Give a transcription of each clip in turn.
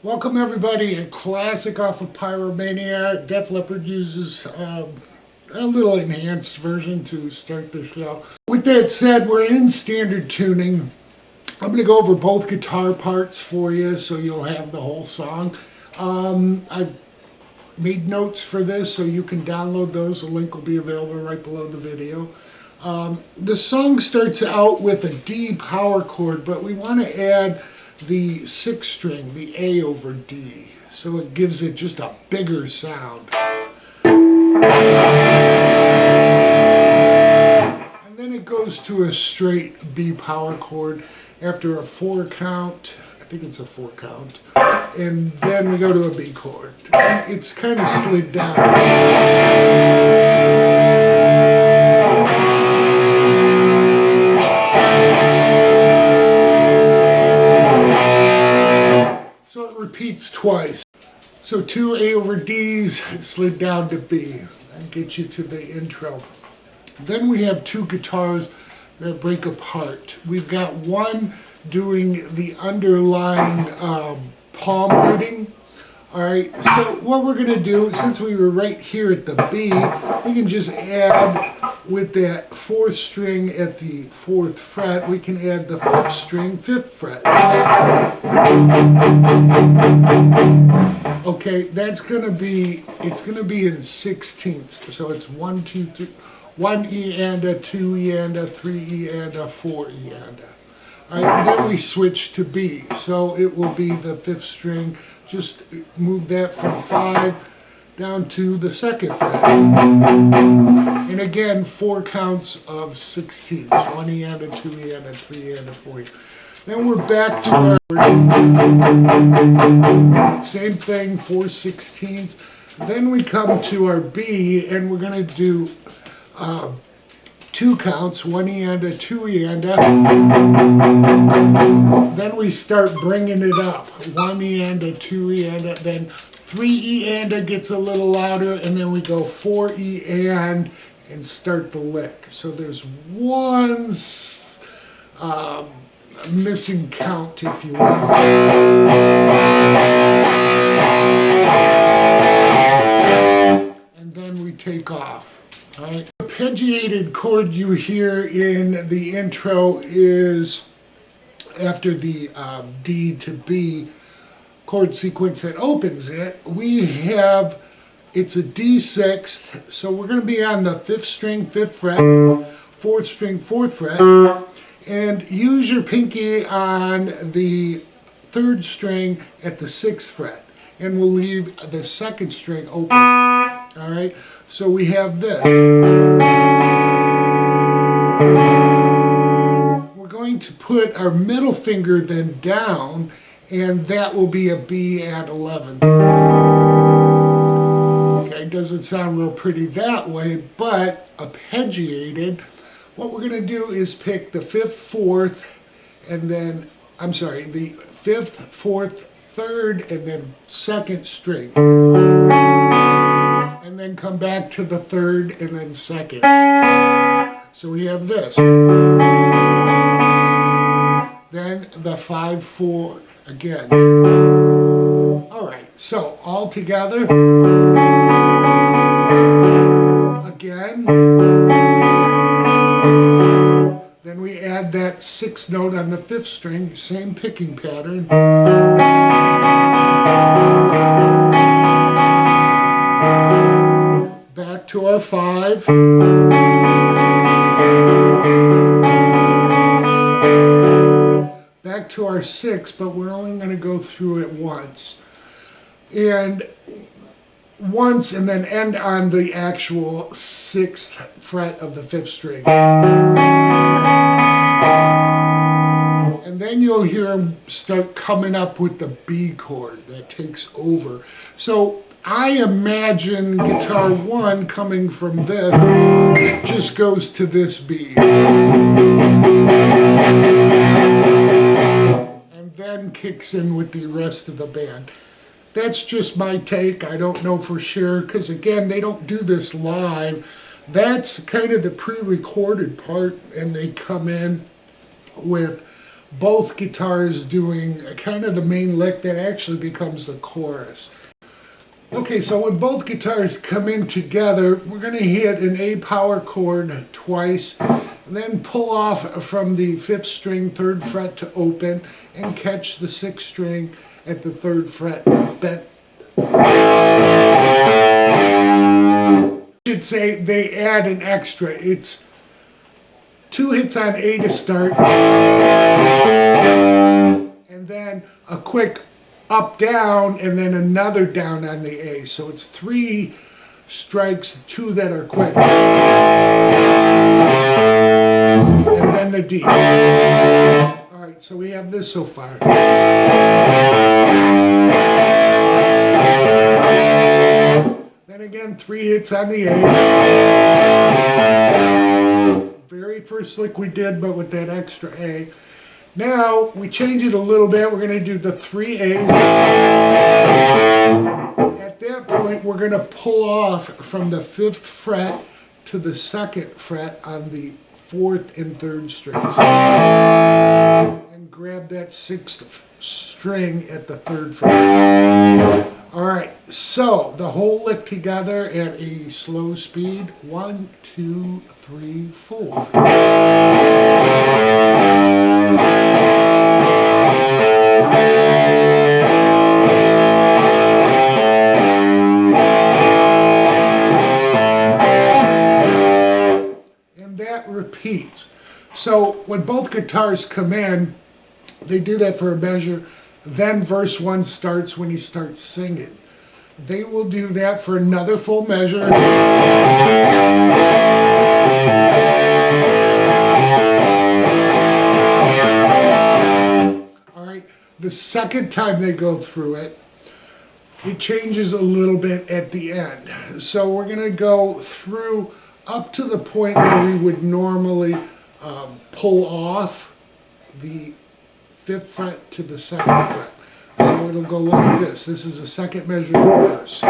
Welcome everybody, a classic off of Pyromania. Def Leppard uses a little enhanced version to start the show. With that said, we're in standard tuning. I'm going to go over both guitar parts for you so you'll have the whole song. I've made notes for this so you can download those. The link will be available right below the video. The song starts out with a D power chord, but we want to add the 6th string, the A over D, so it gives it just a bigger sound. And then it goes to a straight B power chord after a 4 count. I think it's a 4 count. And then we go to a B chord. It's kind of slid down. Repeats twice. So 2 A over D's slid down to B. That gets you to the intro. Then we have 2 guitars that break apart. We've got one doing the underlined palm muting. Alright, so what we're going to do, since we were right here at the B, we can just add with that 4th string at the 4th fret, we can add the 5th string, 5th fret. Okay, that's going to be, it's going to be in 16ths. So it's 1, 2, 3, 1 E and a, 2 E and a, 3 E and a, 4 E and a. Alright, then we switch to B. So it will be the 5th string. Just move that from 5 down to the 2nd fret. And again, 4 counts of 16ths. 1 E and a, 2 E and a, 3 E and a, 4 E. Then we're back to our same thing, 4 16ths. Then we come to our B, and we're going to do 2 counts, 1 E and a, 2 E and a. Then we start bringing it up, 1 E and a, 2 E and a, then 3 E and a gets a little louder, and then we go 4 E and start the lick. So there's one missing count, if you will. And then we take off. All right. The arpeggiated chord you hear in the intro is after the D to B chord sequence that opens it. We have, it's a D6th, so we're going to be on the 5th string, 5th fret, 4th string, 4th fret, and use your pinky on the 3rd string at the 6th fret, and we'll leave the 2nd string open. All right, so we have this. We're going to put our middle finger then down, and that will be a B at 11th. Okay, doesn't sound real pretty that way, but arpeggiated, what we're going to do is pick the 5th, 4th, and then, I'm sorry, the 5th, 4th, 3rd, and then 2nd string. And then come back to the 3rd and then 2nd. So we have this. Then the 5, 4 again. All right, so all together. Again. Then we add that 6th note on the 5th string, same picking pattern. Back to our 5. Back to our 6, but we're only going to go through it once. And then end on the actual 6th fret of the 5th string. And then you'll hear them start coming up with the B chord that takes over. So I imagine guitar 1 coming from this just goes to this B. And then kicks in with the rest of the band. That's just my take. I don't know for sure, because again, they don't do this live. That's kind of the pre-recorded part, and they come in with both guitars doing kind of the main lick that actually becomes the chorus. Okay, so when both guitars come in together, we're going to hit an A power chord twice, and then pull off from the 5th string, 3rd fret to open, and catch the 6th string at the 3rd fret bent. I should say they add an extra. It's 2 hits on A to start, and then a quick up, down, and then another down on the A. So it's 3 strikes, 2 that are quick, and then the D. All right, so we have this so far. Then again, 3 hits on the A. Very first lick we did, but with that extra A. Now, we change it a little bit. We're going to do the 3 A's. At that point, we're going to pull off from the 5th fret to the 2nd fret on the 4th and 3rd strings. And grab that 6th string at the 3rd fret. All right, so the whole lick together at a slow speed. 1, 2, 3, 4. And that repeats. So when both guitars come in, they do that for a measure. Then verse 1 starts when he starts singing. They will do that for another full measure. All right, the second time they go through it, it changes a little bit at the end. So we're going to go through up to the point where we would normally pull off the 5th fret to the 2nd fret. So it'll go like this. This is the second measure of the verse.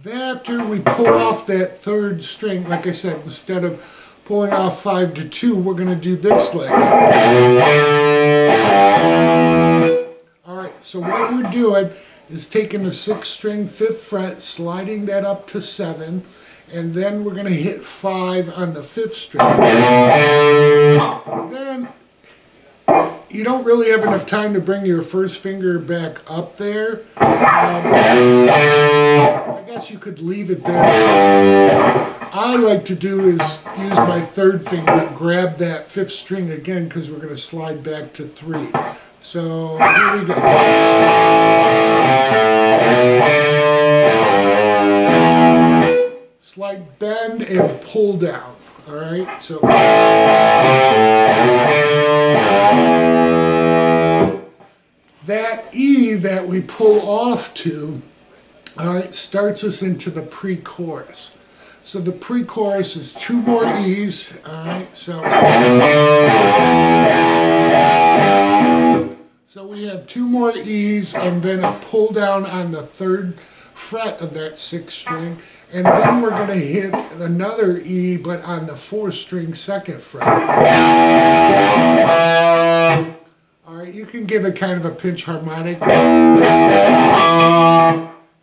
After we pull off that 3rd string, like I said, instead of pulling off 5 to 2, we're going to do this lick. All right, so what we're doing is taking the 6th string, 5th fret, sliding that up to 7, and then we're going to hit 5 on the 5th string. Then you don't really have enough time to bring your first finger back up there. I guess you could leave it there. I like to do is use my 3rd finger, grab that 5th string again, because we're going to slide back to 3. So here we go. Slide, bend, and pull down. All right, so that E that we pull off to, all right, starts us into the pre-chorus. So the pre-chorus is 2 more E's. All right, so we have 2 more E's and then a pull down on the 3rd fret of that 6th string. And then we're going to hit another E, but on the 4th string, 2nd fret. All right, you can give it kind of a pinch harmonic.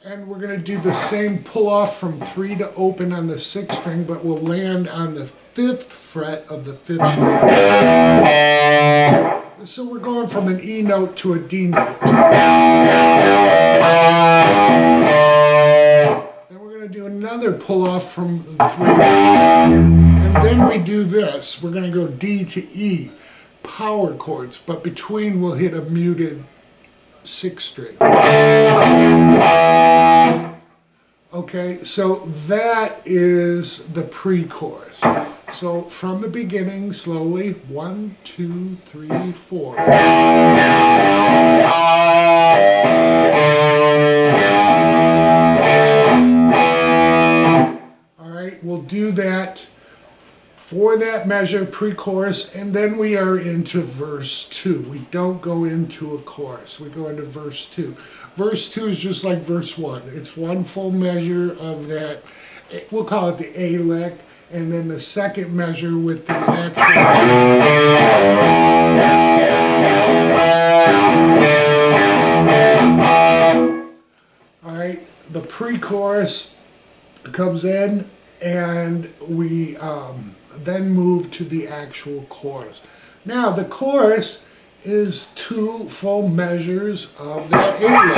And we're going to do the same pull off from 3 to open on the 6th string, but we'll land on the 5th fret of the 5th string. So we're going from an E note to a D note. Then we're going to do another pull off from the 3. And then we do this. We're going to go D to E, power chords, but between we'll hit a muted 6th string. Okay, so that is the pre-chorus. So from the beginning, slowly, 1, 2, 3, 4. All right, we'll do that for that measure, pre-chorus, and then we are into verse 2. We don't go into a chorus, we go into verse 2. Verse 2 is just like verse 1. It's one full measure of that, we'll call it the A lick, and then the second measure with the actual. All right, the pre-chorus comes in, and we then move to the actual chorus. Now, the chorus is 2 full measures of that A lick.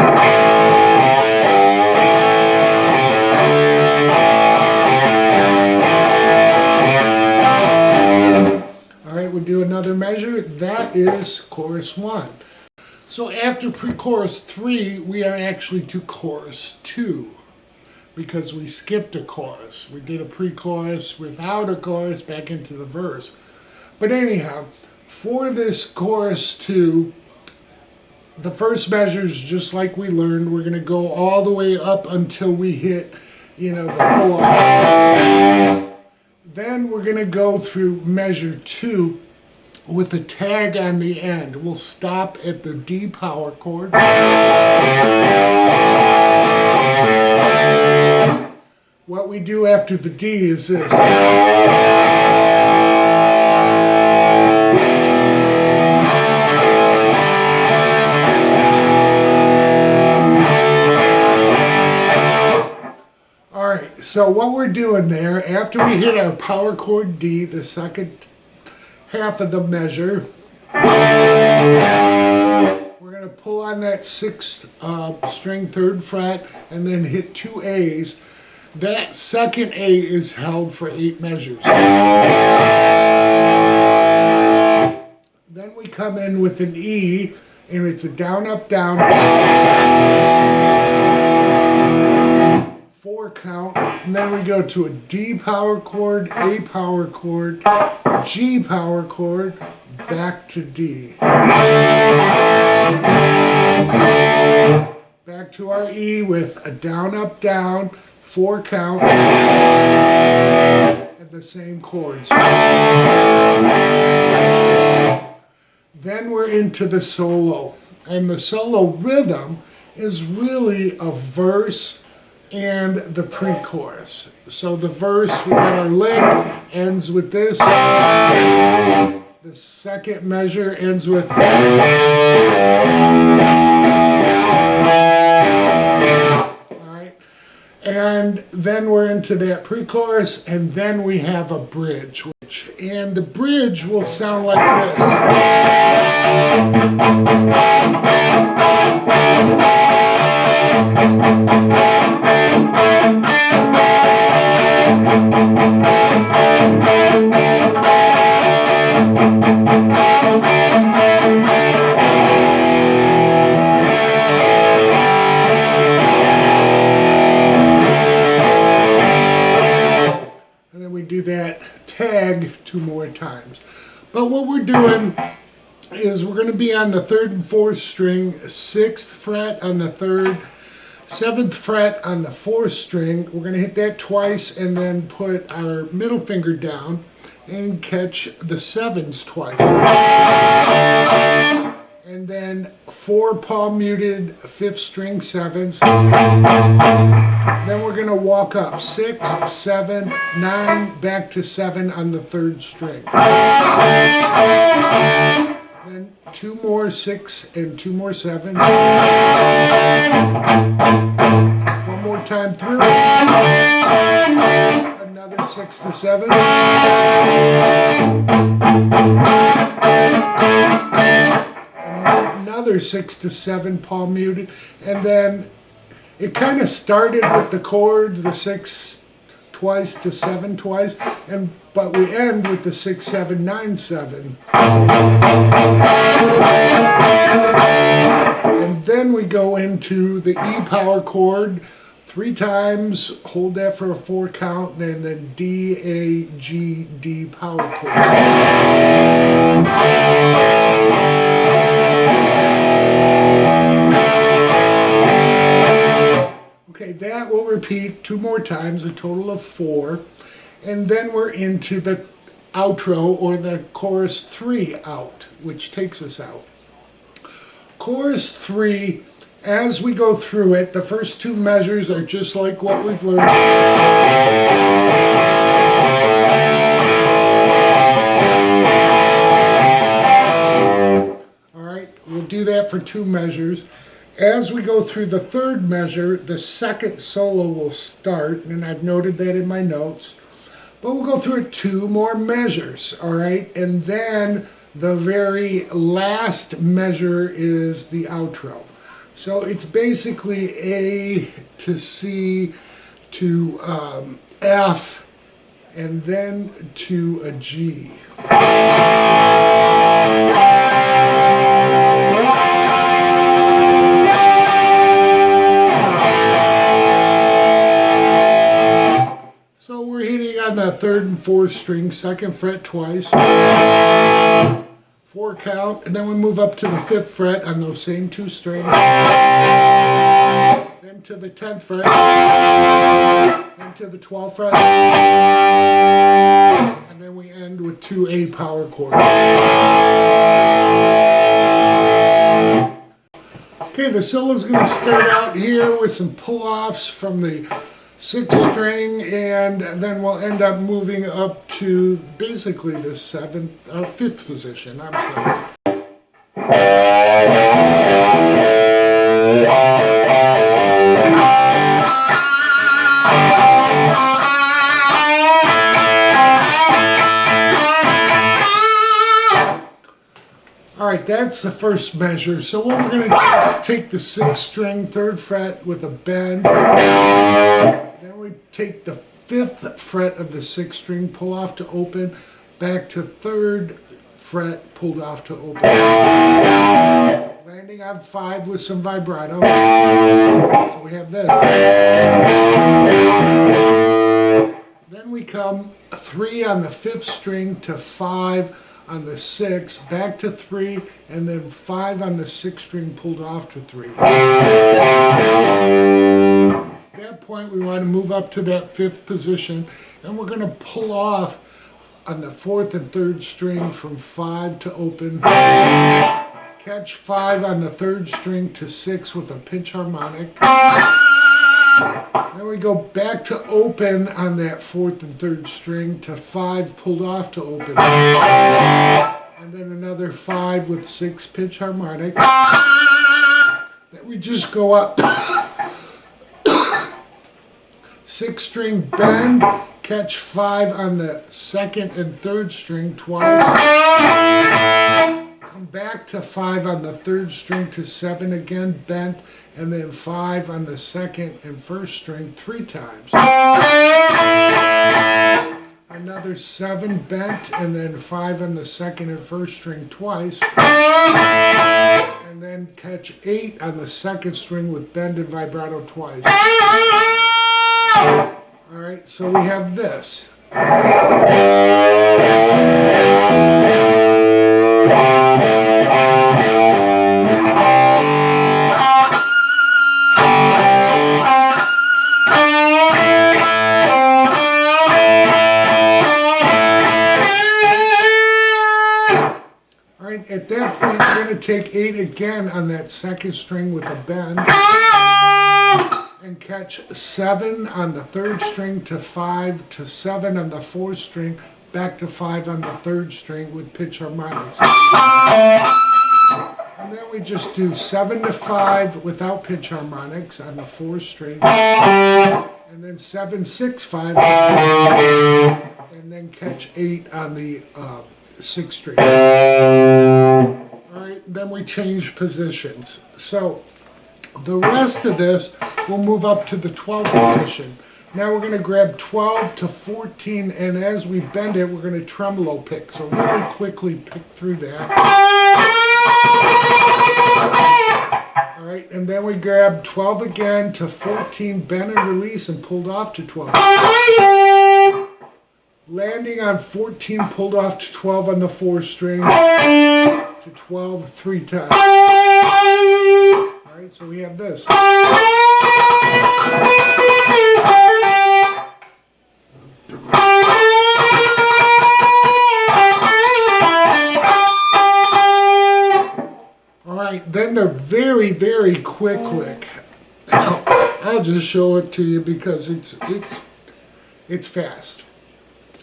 All right, we'll do another measure. That is chorus 1. So after pre-chorus 3, we are actually to chorus 2. Because we skipped a chorus. We did a pre-chorus without a chorus back into the verse. But anyhow, for this chorus 2, the first measure is just like we learned. We're going to go all the way up until we hit, the pull-up. Then we're going to go through measure 2 with a tag on the end. We'll stop at the D power chord. What we do after the D is this. All right, so what we're doing there, after we hit our power chord D, the second half of the measure, we're going to pull on that 6th string, 3rd fret, and then hit 2 A's. That second A is held for 8 measures. Then we come in with an E, and it's a down, up, down, 4 count, and then we go to a D power chord, A power chord, G power chord, back to D. Back to our E with a down, up, down, 4 count, and the same chords. Then we're into the solo. And the solo rhythm is really a verse and the pre-chorus. So the verse, we got our lick, ends with this. The second measure ends with. And then we're into that pre-chorus, and then we have a bridge. And the bridge will sound like this. Do that tag 2 more times. But what we're doing is we're going to be on the 3rd and 4th string, 6th fret on the 3rd, 7th fret on the 4th string. We're going to hit that twice and then put our middle finger down and catch the 7s twice. And then 4 palm muted 5th string 7s. Then we're going to walk up 6, 7, 9, back to 7 on the 3rd string. Then 2 more 6 and 2 more 7s. One more time through. Another 6 to 7. another 6 to 7 palm muted, and then it kind of started with the chords, the 6 twice to 7 twice, but we end with the 6, 7, 9, 7. And then we go into the E power chord 3 times, hold that for a 4 count, and then D, A, G, D power chord. Okay, that will repeat 2 more times, a total of 4. And then we're into the outro, or the chorus 3 out, which takes us out. Chorus 3, as we go through it, the first 2 measures are just like what we've learned. All right, we'll do that for 2 measures. As we go through the 3rd measure, the 2nd solo will start, and I've noted that in my notes. But we'll go through 2 more measures, all right? And then the very last measure is the outro. So it's basically A to C to F, and then to a G. So we're hitting on the 3rd and 4th string, 2nd fret twice, 4 count, and then we move up to the 5th fret on those same 2 strings, then to the 10th fret, then to the 12th fret, and then we end with 2 A power chords. Okay, the solo is going to start out here with some pull-offs from the 6th string, and then we'll end up moving up to basically the 7th or 5th position. I'm sorry. All right, that's the first measure. So what we're going to do is take the 6th string, 3rd fret with a bend. Then we take the 5th fret of the 6th string, pull off to open, back to 3rd fret, pulled off to open. Landing on 5 with some vibrato. So we have this. Then we come 3 on the 5th string to 5 on the 6th, back to 3, and then 5 on the 6th string pulled off to 3. At that point, we want to move up to that 5th position, and we're going to pull off on the 4th and 3rd string from 5 to open, catch 5 on the 3rd string to 6 with a pinch harmonic. Then we go back to open on that 4th and 3rd string to 5 pulled off to open. And then another 5 with 6 pitch harmonic. Then we just go up 6th string bend, catch 5 on the 2nd and 3rd string twice. Come back to 5 on the 3rd string to 7 again, bent, and then 5 on the 2nd and 1st string 3 times. Another 7 bent, and then 5 on the 2nd and 1st string twice. And then catch 8 on the 2nd string with bend and vibrato twice. All right, so we have this. At that point, we're going to take 8 again on that 2nd string with a bend, and catch 7 on the 3rd string to 5 to 7 on the 4th string, back to 5 on the 3rd string with pitch harmonics. And then we just do 7 to 5 without pitch harmonics on the 4th string, and then 7, 6, 5, and then catch 8 on the 6th string. All right, then we we change positions. So the rest of this will move up to the 12th position. Now we're going to grab 12 to 14, and as we bend it, we're going to tremolo pick. So really quickly pick through that. All right, and then we grab 12 again to 14, bend and release, and pulled off to 12. Landing on 14, pulled off to 12 on the 4 string, to 12 3 times. All right, so we have this. All right, then the very, very quick lick. I'll just show it to you because it's fast.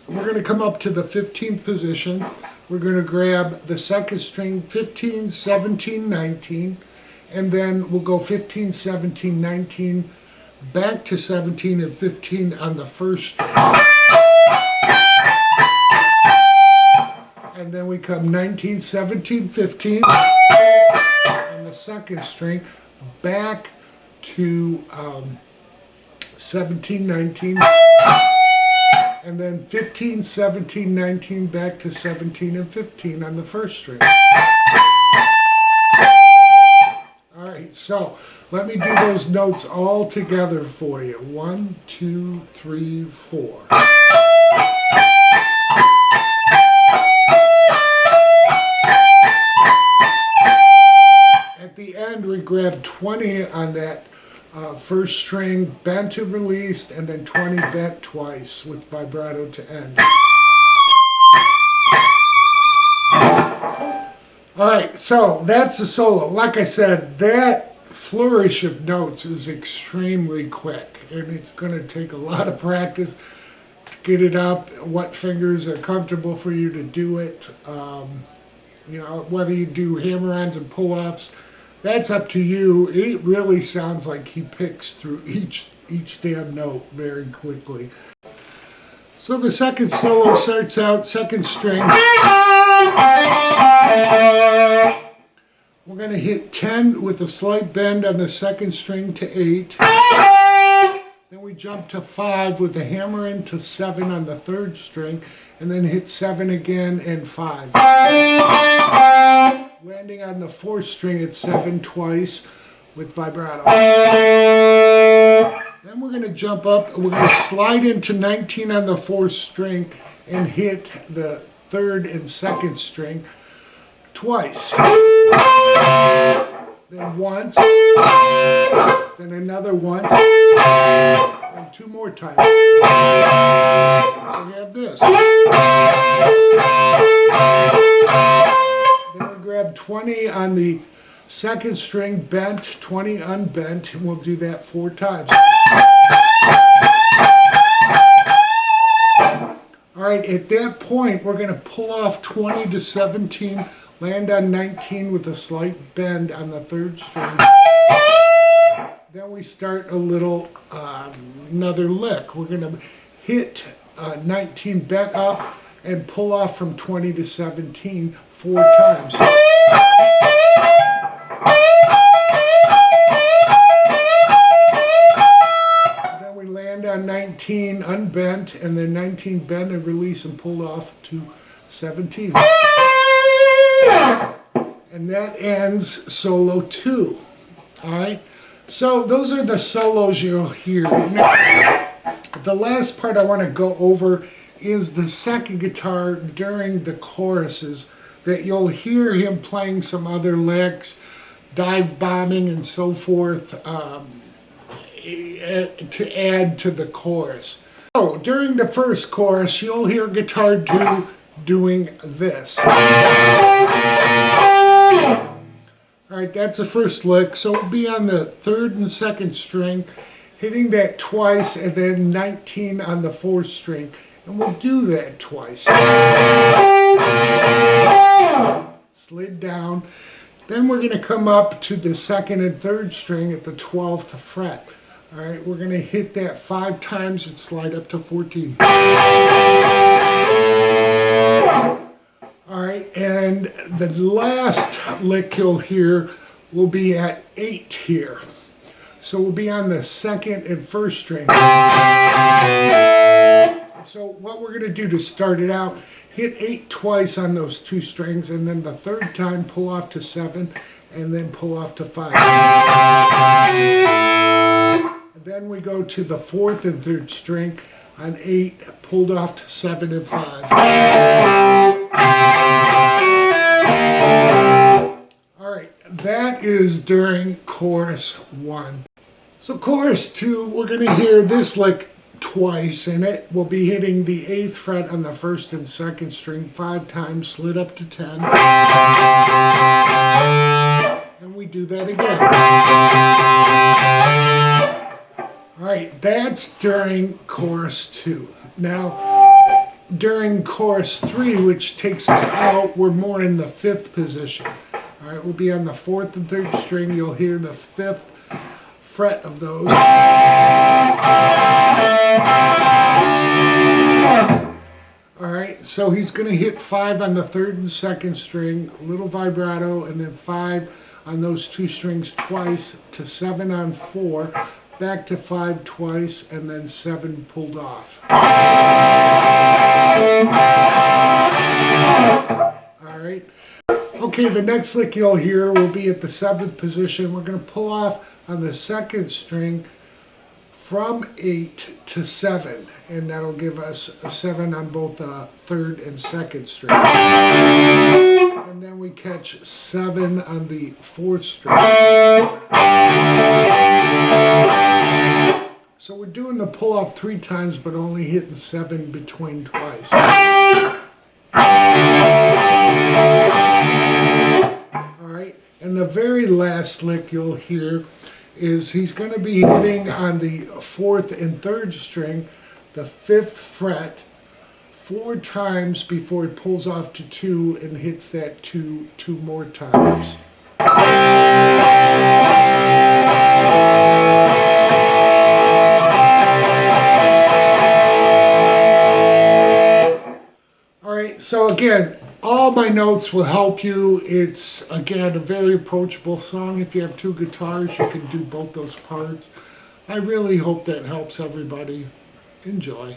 We're going to come up to the 15th position. We're going to grab the second string, 15, 17, 19, and then we'll go 15, 17, 19, back to 17 and 15 on the first string. And then we come 19, 17, 15 on the second string, back to 17, 19, and then 15, 17, 19, back to 17 and 15 on the first string. All right, so let me do those notes all together for you. 1, 2, 3, 4. At the end, we grab 20 on that first string, bent and released, and then 20 bent twice with vibrato to end. All right, so that's the solo. Like I said, that flourish of notes is extremely quick, and it's going to take a lot of practice to get it up, what fingers are comfortable for you to do it. You know, whether you do hammer-ons and pull-offs, that's up to you. It really sounds like he picks through each damn note very quickly. So the second solo starts out, second string. We're going to hit 10 with a slight bend on the second string to 8. Then we jump to 5 with a hammer into 7 on the third string, and then hit 7 again and 5. Landing on the fourth string at 7 twice with vibrato. Then we're going to jump up, we're going to slide into 19 on the fourth string and hit the third and second string twice. Then once, then another once, and 2 more times. So we have this. Then we grab 20 on the second string, bent, 20 unbent, and we'll do that 4 times. All right, at that point, we're going to pull off 20 to 17, land on 19 with a slight bend on the third string. Then we start a little, another lick. We're going to hit 19 bent up and pull off from 20 to 17 4 times. Then we land on 19 unbent, and then 19 bent and release and pull off to 17. And that ends solo 2. All right? So those are the solos you'll hear. Now, the last part I want to go over is the second guitar during the choruses, that you'll hear him playing some other licks, dive bombing and so forth, to add to the chorus. So during the first chorus, you'll hear guitar doing this. All right, that's the first lick. So it'll be on the third and second string, hitting that twice, and then 19 on the fourth string. And we'll do that twice. Slid down. Then we're going to come up to the second and third string at the 12th fret. All right, we're going to hit that 5 times and slide up to 14. All right, right, and the last lick you'll hear will be at 8 here. So we'll be on the second and first string. So what we're going to do to start it out, hit 8 twice on those 2 strings, and then the third time pull off to 7, and then pull off to 5. And then we go to the 4th and 3rd string on 8, pulled off to 7 and 5. All right, that is during chorus 1. So chorus 2, we're going to hear this lick twice, and it will be hitting the 8th fret on the 1st and 2nd string 5 times, slid up to 10. And we do that again. All right, that's during chorus 2. Now, during chorus 3, which takes us out, we're more in the 5th position. All right, we'll be on the 4th and 3rd string. You'll hear the 5th fret of those. All right, so he's going to hit 5 on the 3rd and 2nd string, a little vibrato, and then 5 on those 2 strings twice to 7 on 4, back to 5 twice, and then 7 pulled off. All right. Okay, the next lick you'll hear will be at the 7th position. We're going to pull off on the 2nd string from 8 to 7, and that'll give us a 7 on both the 3rd and 2nd string. And then we catch 7 on the 4th string. So we're doing the pull off 3 times, but only hitting 7 between twice. Alright, and the very last lick you'll hear is he's going to be hitting on the 4th and 3rd string, the 5th fret, 4 times before he pulls off to 2 and hits that 2 more times. Alright, so again, all my notes will help you. It's, again, a very approachable song. If you have 2 guitars, you can do both those parts. I really hope that helps everybody. Enjoy.